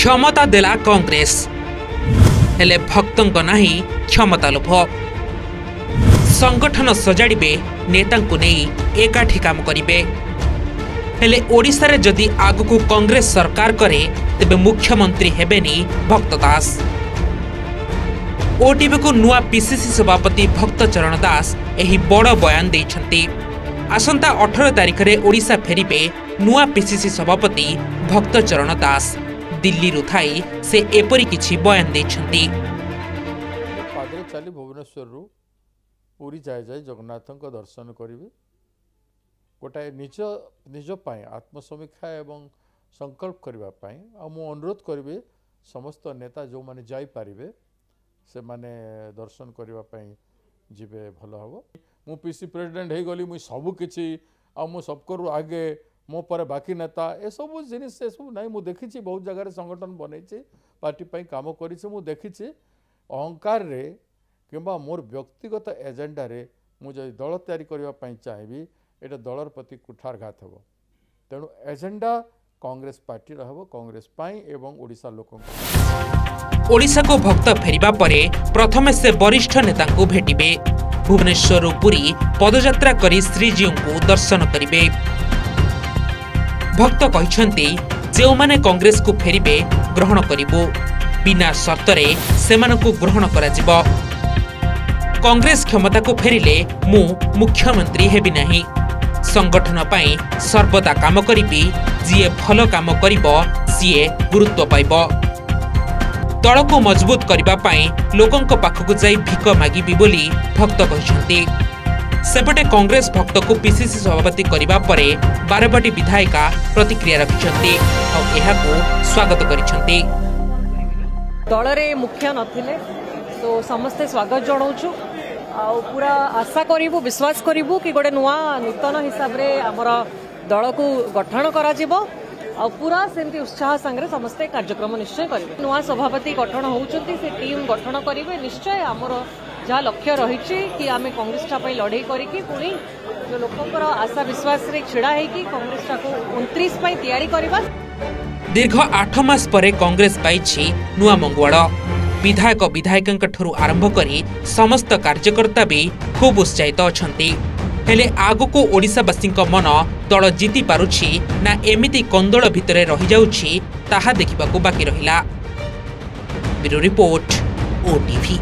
क्षमता देला कांग्रेस हेले भक्तंक नाही क्षमता लोभ संगठन सजाड़े नेतांकु नहीं एकाठी काम करिवे हेले ओडिशा रे जदि आगु कांग्रेस सरकार करे तेबे मुख्यमंत्री हेबेनी भक्त दास। ओटीवी को नुआ पीसीसी सभापति भक्त चरण दास एही बड़ बयान देइछंती। आसंता 18 तारिख रे ओडिशा फेरिबे नुआ पीसीसी सभापति भक्त चरण दास। दिल्ली रु थाई से एपरी किछि बयान देइछंती। पादरे चली भुवनेश्वर रु पूरी जाय जाय जगन्नाथक दर्शन करिवे गोटाए निज निज पाए आत्मसमीक्षा एवं संकल्प करबा पाए आ मु अनुरोध करिवे समस्त नेता जो माने जाई पारिबे से माने दर्शन करबा पाए जिबे भलो हबो। मु पीसी प्रेसिडेंट हे गली मु सब किछि आ मु सब करू आगे मो पर बाकी नेता ए सब जिनिस से सब नाही। मु देखिछि बहुत जगह रे संगठन बनैछि पार्टी पाई काम करिछि। मु देखिछि अहंकार रे किंबा मोर व्यक्तिगत एजेंडा रे मु जदि दल तैयारी करबा पाई चाहिबी एटा दलर प्रति कुठारघात हेबो। तेणु एजेंडा कांग्रेस पार्टी रहबो कांग्रेस पाई एवं ओडिशा लोकन। ओडिशा को भक्त फेरिबा परे प्रथमे से वरिष्ठ नेता को भेटिबे। भुवनेश्वर पुरी पदयात्रा करी श्रीजीव को दर्शन करिवे। भक्त कहिसंती जे माने कांग्रेस को फेरिबे ग्रहण करिवो बिना शर्त रे सेमानकु ग्रहण कराजिबो। कांग्रेस क्षमता को फेरिले मु मुख्यमंत्री हेबी नाही। संगठन पाई सर्वदा काम करिबी जिए भलो काम करिबो सीए गुरुत्व पाइबो। दल को मजबूत करबा पाई लोकंक पाखकु जाई भिक मागिबी बोली भक्त कहिसंती। सेपटे कांग्रेस भक्त को पीसीसी सभापति करबा परे बारबाटी विधायिका प्रतिक्रिया रखिसंती और एहाको स्वागत करिसंती। दल रे मुख्य नथिले तो समस्ते स्वागत जणाउछु आ पूरा आशा करिवु विश्वास करिवु कि गोटे नुआ नूतन हिसाब रे हमर दल को गठन करा जिवो आ पूरा सेमती उत्साह संगे समस्ते कार्यक्रम निश्चय करिवे। नुआ सभापति गठन होउचंती से टीम गठन करिवे निश्चय हमर जा लक्ष्य रहिछि कि आमे कांग्रेस टा पई लड़ाई करिकि पुणी जो लोकंकर आशा विश्वास रे छिड़ा है कि कांग्रेस टा को 29 पई तैयारी करबा। दीर्घ 8 मास परे कांग्रेस पाइछि नुआ मंगवाड़। विधायक विधायिका ठुरु आरंभ करी समस्त कार्यकर्ता भी खूब उत्साहित अछंती। हेले आगु को ओडिशावासींक मन दल जीति पारुछि ना एमिति कंदोल भितरे रहि जाउछि ताहा देखिबाकू बाकी रहिला। Bureau report OTV.